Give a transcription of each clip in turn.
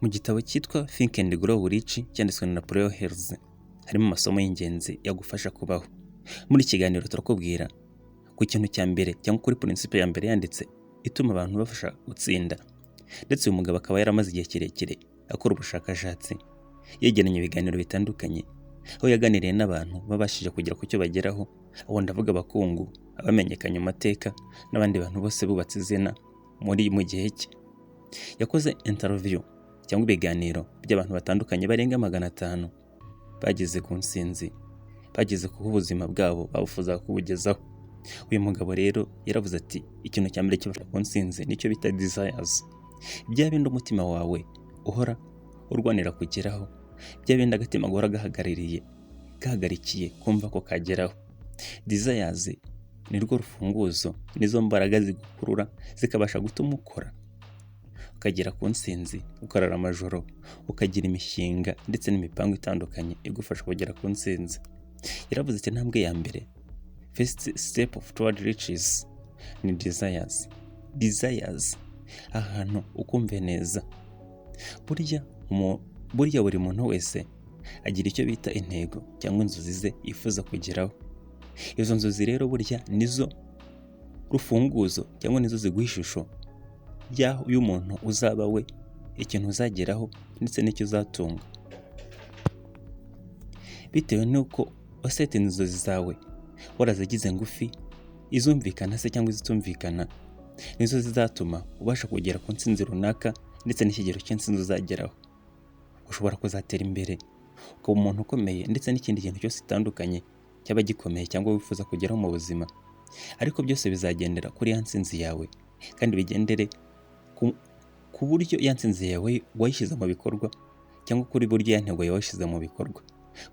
Mu gitabo cyitwa Think and Grow Rich cyanditswe na Napoleon Hill harimo amasomo y'ingenzi yagufasha kubaho. Muri kiganiro turakubwira ku kintu cya mbere cyangwa kuri principle ya mbere yanditse ituma abantu bafasha gutsinda. Ndetse uyu mugabo akaba yaramaze igihe kirekire akora ubushakashatsi yegeranye ibiganiro bitandukanye aho yaganiriye n'abantu babashije kugera ku cyo bageraho, aho ndavuga abakungu, abamenyekanye mu mateka n'abandi bantu bose bubatse izina mu gihe cye. Yakoze interview cyangwa ibiganiro by'abantu batandukanye barenga 500 bageze ku nsinzi, bageze ku ubuzima bwabo babufuza kubugezaho. Uyu mugabo rero yaravuze ati ikintu cya mbere kibafasha ku nsinzi nicyo bita desires. Bya bindi umutima wawe uhora urwanira kugeraho, bya bindi agatima guhora gahagarikiye kumva ko kageraho. Desires ni rwo rufunguzo, nizo mbaraga zigukurura zikabasha gutuma ukora ukagera ku nsinzi, ukarara amajoro, ukagira imishinga ndetse n'imipango itandukanye igufasha kugera ku nsinzi. Yaravuze ati intambwe ya mbere, first step toward riches, ni desires. Desires ahantu ukumve neza. Burya buri muntu wese agira icyo bita intego cyangwa inzozi ze yifuza kugeraho. Izo nzozi rero burya nizo rufunguzo cyangwa nizo ziguha ishusho y'umuntu uzaba we, ikintu uzageraho ndetse n'icyo uzatunga. Bitewe n'uko waseta inzozi zawe warazigize ngufi, izumvikana se cyangwa izitumvikana, nizo zizatuma ubasha kugera ku nsinzi runaka ndetse n'ikigero cy'insinzi uzageraho. Ushobora kuzatera imbere ukaba umuntu ukomeye ndetse n'ikindi kintu cyose gitandukanye cyaba gikomeye cyangwa wifuza kugeraho mu buzima, ariko byose bizagendera kuri ya nsinzi yawe kandi bigendere ku buryo ya nsinzi yawe wayishyize mu bikorwa cyangwa kuri buryo ya ntego yawe wayishyize mu bikorwa.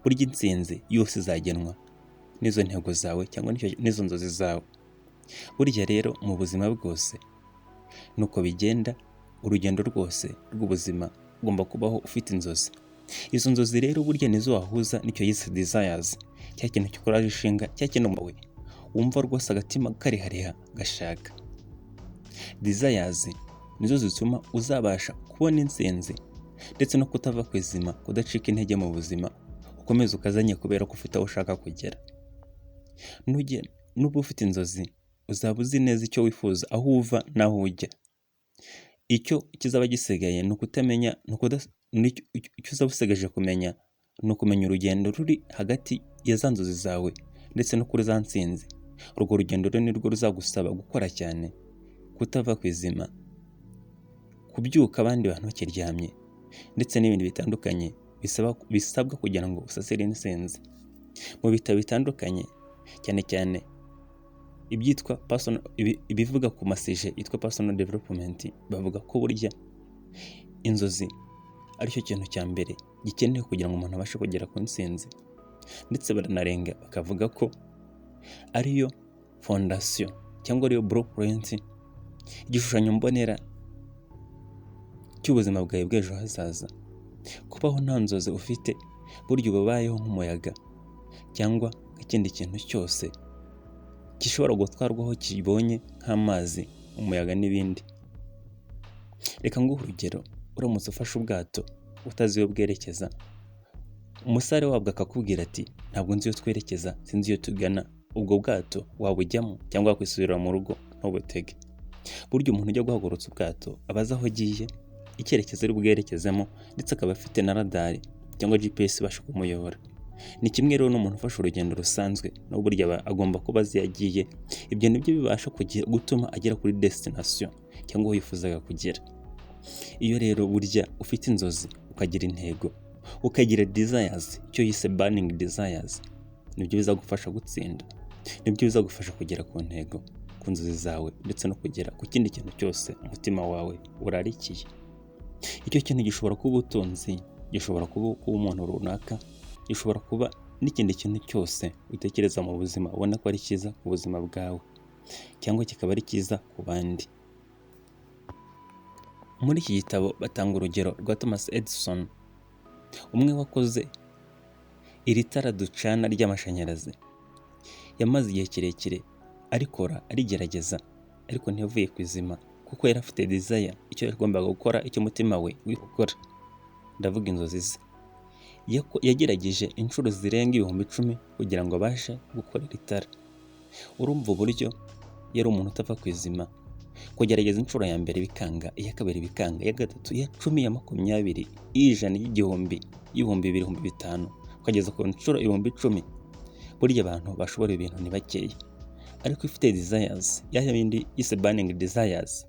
Burya insinzi yose izagenwa n'izo ntego zawe cyangwa n'izo nzozi zawe. Burya rero mu buzima bwose nuko bigenda, urugendo rwose rw'ubuzima ugomba kubaho ufite inzozi. Izo nzozi rero burya nizo wahuza n'icyo yise desires, cya kintu gikuraje ishinga, cya kintu wawe wumva rwose agatima karihareha gashaka. Desires nizo zituma uzabasha kubona insinzi ndetse no kutava ku izima, kudacika intege mu buzima, ukomeza ukazanye kubera ko ufite aho ushaka kugera. Nubwo ufite inzozi uzaba uzi neza icyo wifuza, aho uva n'aho ujya. Icyo kizaba gisigaye ni ukutamenya, icyo uzaba usigaje kumenya ni ukumenya urugendo ruri hagati ya za nzozi zawe ndetse no kuri za nsinzi. Urwo rugendo rero nirwo ruzagusaba gukora cyane, kutava ku izima, kubyuka abandi bantu bakiryamye ndetse n'ibindi bitandukanye bisabwa kugira ngo usasire insinzi. Mu bitabo bitandukanye cyane cyane ibyitwa ibivuga ku masije yitwa personal development, bavuga ko burya inzozi aricyo kintu cya mbere gikenewe kugira ngo umuntu abashe kugera ku nsinzi, ndetse baranarenga bakavuga ko ariyo fondation cyangwa ariyo blueprint, igishushanyo mbonera cy'ubuzima bwawe bw'ejo hazaza. Kubaho nta nzozi ufite burya ubabayeho nk'umuyaga cyangwa ikindi kintu cyose gishobora gutwarwaho kibonye nk'amazi, umuyaga n'ibindi. Reka nguhe urugero, uramutse ufashe ubwato utazi iyo bwerekeza, umusare wabwo akakubwira ati ntabwo nzi iyo twerekeza, sinzi iyo tugana, ubwo bwato wabujyamo cyangwa wakwisubirira mu rugo ntubutege. Burya umuntu ujya guhagurutsa ubwato abaza aho agiye, icyerekezo ari bwerekezemo, ndetse akaba afite na radari cyangwa GPS ibasha kumuyobora. Ni kimwe rero n'umuntu ufashe urugendo rusanzwe, no burya agomba kuba azi yagiye. Ibyo nibyo bibasha gutuma agera kuri destination cyangwa aho yifuzaga kugera. Iyo rero burya ufite inzozi, ukagira intego, ukagira desires, icyo yise burning desires, nibyo bizagufasha gutsinda, nibyo bizagufasha kugera ku ntego, ku nzozi zawe ndetse no kugera ku kindi kintu cyose umutima wawe urarikiye. Icyo kintu gishobora kuba ubutunzi, gishobora kuba umuntu runaka, gishobora kuba n'ikindi kintu cyose utekereza mu buzima ubona ko ari cyiza ku buzima bwawe cyangwa kikaba ari cyiza ku bandi. Muri iki gitabo batanga urugero rwa Thomas Edison, umwe wakoze iri tara ducana ry'amashanyarazi. Yamaze igihe kirekire arikora, arigerageza, ariko ntiyavuye ku izima kuko yari afite desire, icyo yagombaga gukora, icyo umutima we wikora. ndavuga inzozi ze. Yagerageje inshuro zirenga 10,000 kugira ngo abashe gukora iri tara. Urumva uburyo yari umuntu utava ku izima. Kugerageza inshuro ya mbere bikanga, iya kabiri bikanga, iya gatatu, iya 10, iya 20, ijana, y'igihumbi, y'ibihumbi 2,000, ibihumbi 5, ukageza ku nshuro 10,000. Burya abantu bashobora ibintu ni bakeya, ariko ifite desires, ya bindi yise burning desires,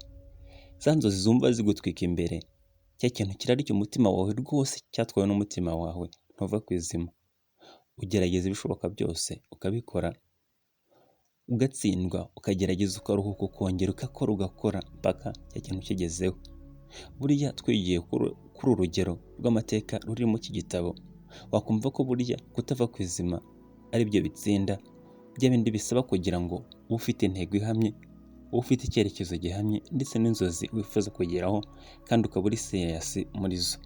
za nzozi zumva zigutwika imbere, cya kintu kirarya umutima wawe rwose, cyatwawe n'umutima wawe, ntuva ku izima. Ugerageza ibishoboka byose ukabikora, ugatsindwa, ukagerageza ukaruhuka, ukongera ugakora mpaka cya kintu kigezeho. Burya twigiye kuri urugero rw'amateka ruri mu iki gitabo, wakumva ko burya kutava ku izima ari byo bitsinda, bya bindi bisaba kugira ngo ube ufite intego ihamye, ube ufite icyerekezo gihamye, ndetse n'inzozi wifuza kugeraho, kandi ukaba uri serious muri zo.